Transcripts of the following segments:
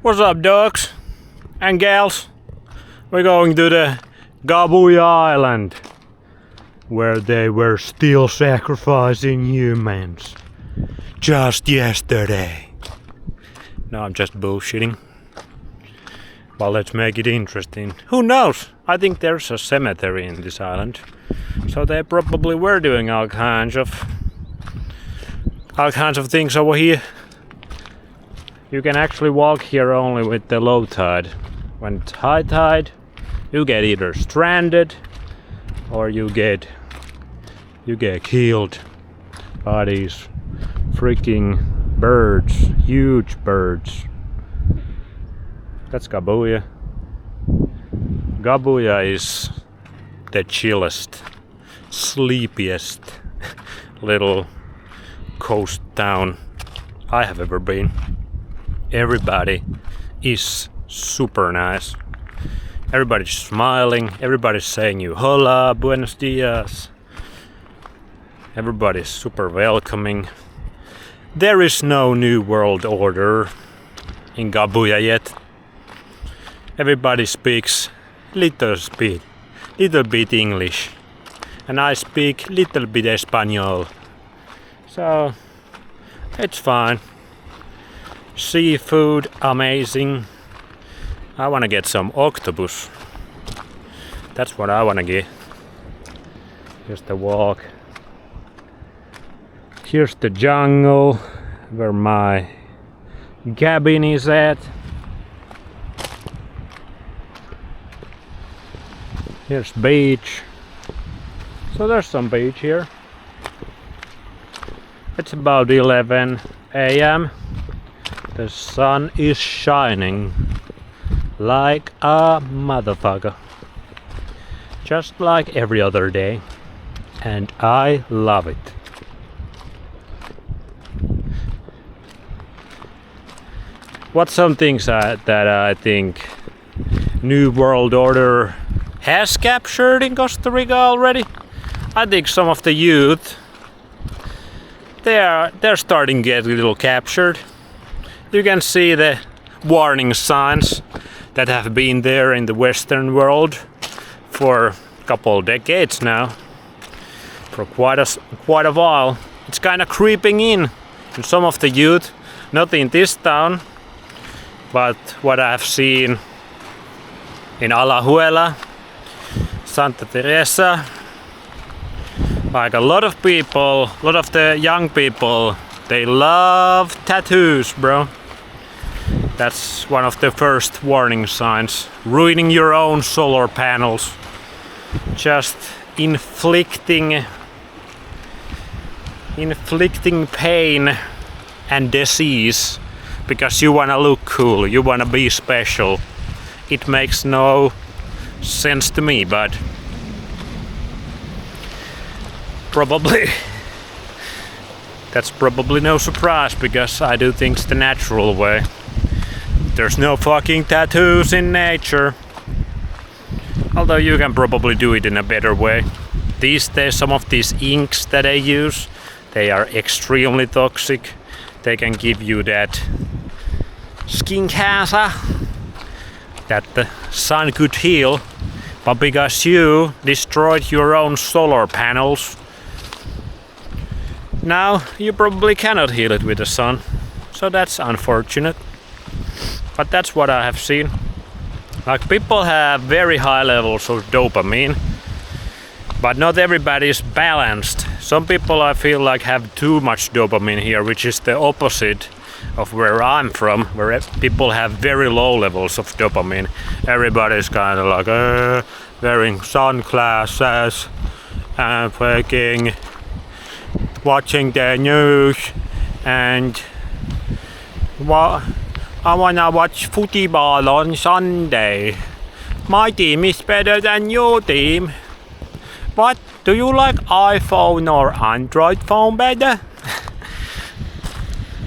What's up, dogs and gals? We're going to the Gabuya Island, where they were still sacrificing humans just yesterday. No, I'm just bullshitting. Well, let's make it interesting. Who knows? I think there's a cemetery in this island, so they probably were doing all kinds of things over here. You can actually walk here only with the low tide. When it's high tide, you get either stranded or you get killed by these freaking birds, huge birds. That's Gabuya. Gabuya is the chillest, sleepiest little coast town I have ever been. Everybody is super nice. Everybody's smiling. Everybody's saying you hola, buenos dias. Everybody's super welcoming. There is no new world order in Gabuya yet. Everybody speaks little bit English, and I speak little bit Espanol. So it's fine. Seafood, amazing. I wanna get some octopus. That's what I wanna get. Here's the walk. Here's the jungle where my cabin is at. Here's beach. So there's some beach here. It's about 11 a.m. The sun is shining like a motherfucker. Just like every other day. And I love it. What's some things that I think New World Order has captured in Costa Rica already? I think some of the youth, they're starting to get a little captured. You can see the warning signs that have been there in the Western world for a couple of decades now. For quite a while. It's kind of creeping in some of the youth, not in this town, but what I've seen in Alajuela, Santa Teresa. Like a lot of the young people, they love tattoos, bro. That's one of the first warning signs. Ruining your own solar panels. Just inflicting pain and disease because you wanna look cool, you wanna be special. It makes no sense to me, but that's probably no surprise because I do things the natural way. There's no fucking tattoos in nature. Although you can probably do it in a better way. These days, some of these inks that they use, they are extremely toxic. They can give you that skin cancer that the sun could heal. But because you destroyed your own solar panels, now you probably cannot heal it with the sun. So that's unfortunate. But that's what I have seen. Like, people have very high levels of dopamine, but not everybody is balanced. Some people, I feel like, have too much dopamine here, which is the opposite of where I'm from, where people have very low levels of dopamine. Everybody's kind of like wearing sunglasses and fucking watching the news and I wanna watch football on Sunday. My team is better than your team. What? Do you like iPhone or Android phone better?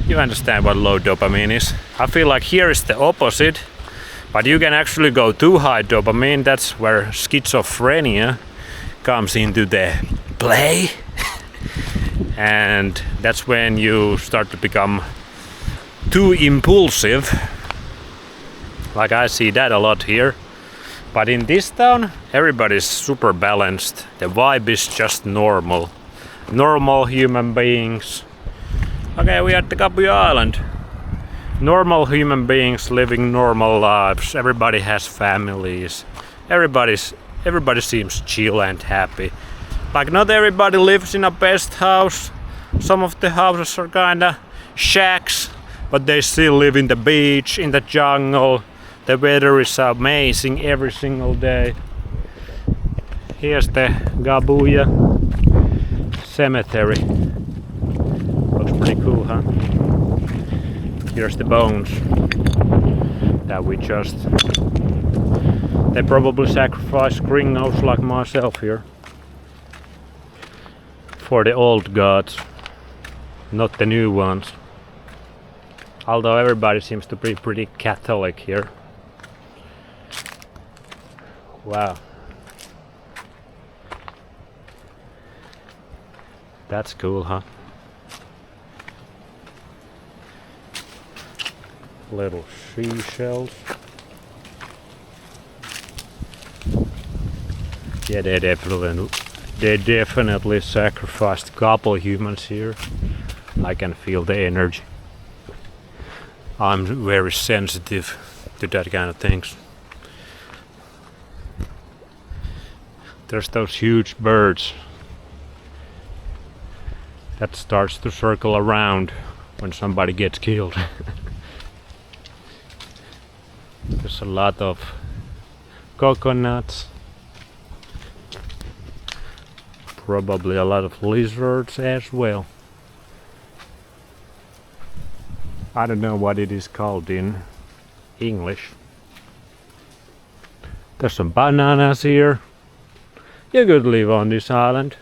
You understand what low dopamine is. I feel like here is the opposite. But you can actually go too high dopamine. That's where schizophrenia comes into the play. And that's when you start to become too impulsive Like I see that a lot here. But in this town, everybody's super balanced. The vibe is just normal. Normal human beings. Okay, we are at the Kapuya Island. Normal human beings living normal lives. Everybody has families. Everybody seems chill and happy. Like not everybody lives in a best house. Some of the houses are kinda shacks, but they still live in the beach, in the jungle. The weather is amazing every single day. Here's the Kapuya cemetery. Looks pretty cool, huh? Here's the bones that we just... They probably sacrifice gringos like myself here. For the old gods, not the new ones. Although everybody seems to be pretty Catholic here. Wow. That's cool, huh? Little seashells. Yeah, they definitely sacrificed a couple humans here. I can feel the energy. I'm very sensitive to that kind of things. There's those huge birds that starts to circle around when somebody gets killed. There's a lot of coconuts. Probably a lot of lizards as well. I don't know what it is called in English. There's some bananas here. You could live on this island.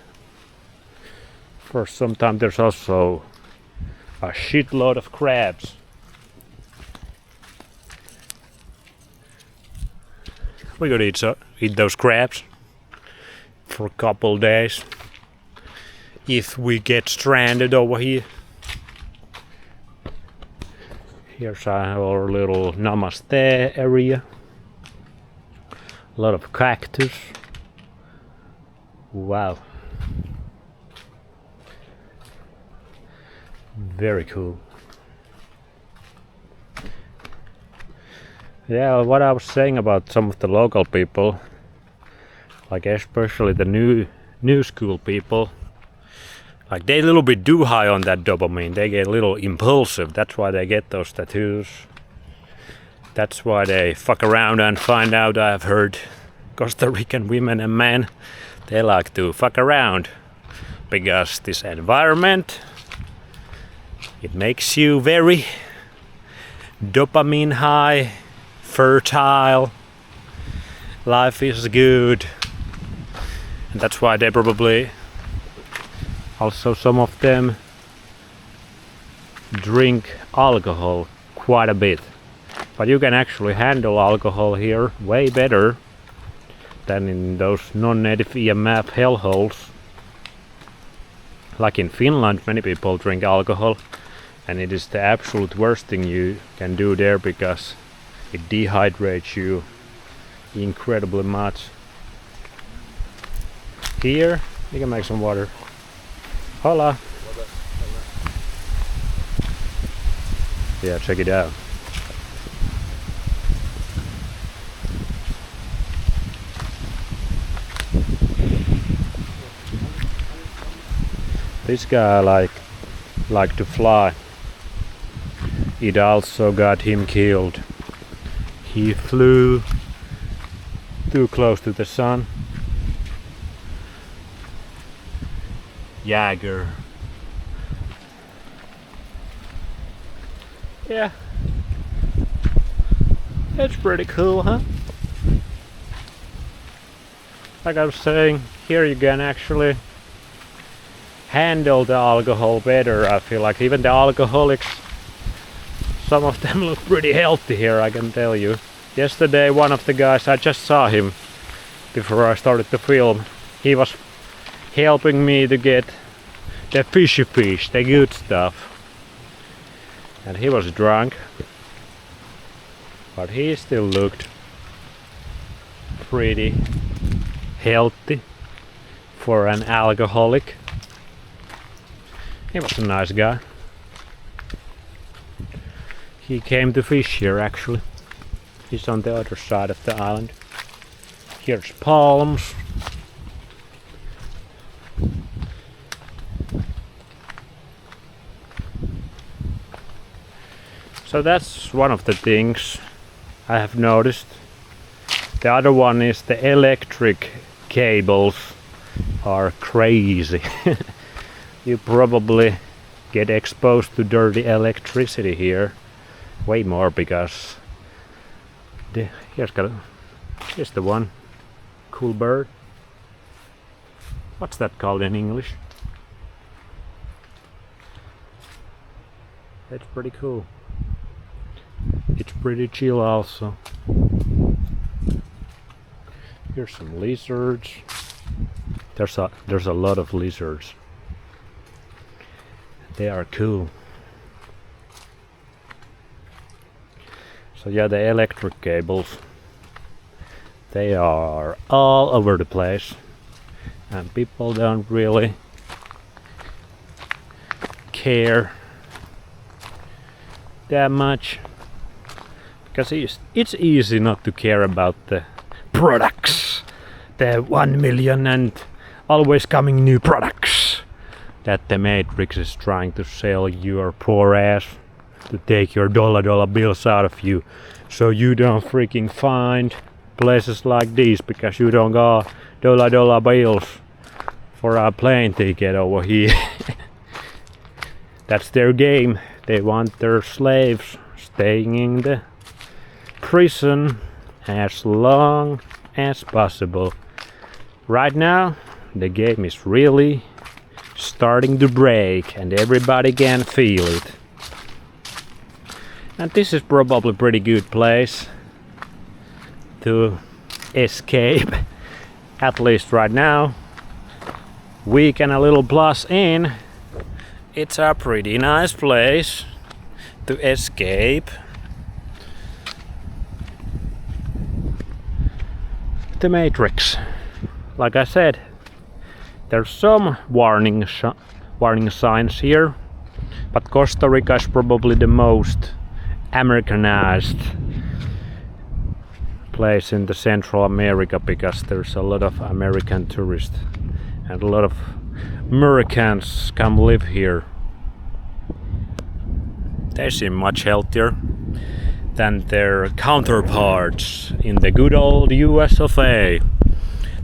For some time there's also a shitload of crabs. We could eat those crabs for a couple days if we get stranded over here. Here's our little namaste area. A lot of cactus. Wow. Very cool. Yeah, what I was saying about some of the local people, like especially the new school people, like they a little bit too high on that dopamine. They get a little impulsive. That's why they get those tattoos. That's why they fuck around and find out. I've heard Costa Rican women and men, they like to fuck around because this environment, it makes you very dopamine high, fertile, life is good, and that's why they probably also, some of them drink alcohol quite a bit. But you can actually handle alcohol here way better than in those non-native EMF hellholes. Like in Finland, many people drink alcohol, and it is the absolute worst thing you can do there because it dehydrates you incredibly much. Here, you can make some water. Hola! Yeah, check it out. This guy like to fly. It also got him killed. He flew too close to the sun. Jäger. Yeah. It's pretty cool, huh? Like I was saying, here you can actually handle the alcohol better. I feel like even the alcoholics, some of them look pretty healthy here, I can tell you. Yesterday one of the guys, I just saw him before I started to film. He was helping me to get the fishy fish, the good stuff. And he was drunk. but he still looked pretty healthy for an alcoholic. He was a nice guy. He came to fish here actually. He's on the other side of the island. Here's palms. So that's one of the things I have noticed. The other one is the electric cables are crazy. You probably get exposed to dirty electricity here way more because here's the one cool bird. What's that called in English? That's pretty cool. It's pretty chill also. Here's some lizards. There's a lot of lizards. They are cool. So yeah, the electric cables, they are all over the place and people don't really care that much because it's easy not to care about the products, the 1 million and always coming new products that the Matrix is trying to sell your poor ass, to take your dollar bills out of you so you don't freaking find places like these because you don't got dollar bills for a plane ticket over here. That's their game. They want their slaves staying in the prison as long as possible. Right now the game is really starting to break and everybody can feel it. And this is probably a pretty good place to escape, at least right now. Week and a little plus in, it's a pretty nice place to escape the Matrix. Like I said, there's some warning signs here, but Costa Rica is probably the most Americanized place in the Central America because there's a lot of American tourists and a lot of Americans come live here. They seem much healthier than their counterparts in the good old US of A.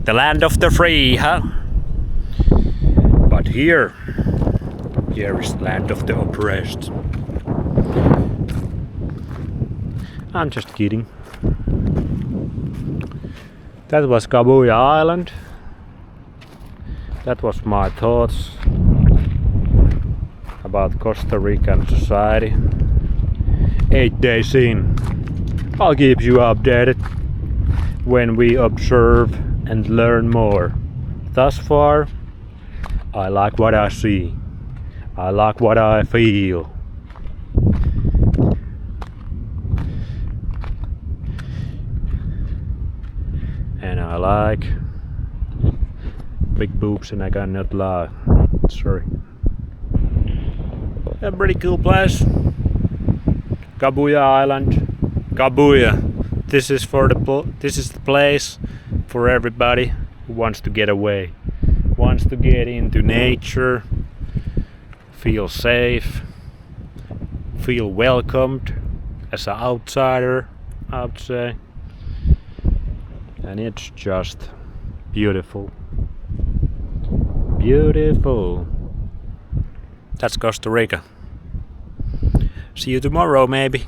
The land of the free, huh? But here is the land of the oppressed. I'm just kidding. That was Cabuya Island. That was my thoughts about Costa Rican society. 8 days in. I'll keep you updated when we observe and learn more. Thus far, I like what I see. I like what I feel. And I like big boobs and I cannot lie. Sorry. A pretty cool place. Cabuya Island. Cabuya. This is the place for everybody who wants to get away. Wants to get into nature. Feel safe. Feel welcomed as an outsider, I would say. And it's just beautiful. Beautiful. That's Costa Rica. See you tomorrow, maybe.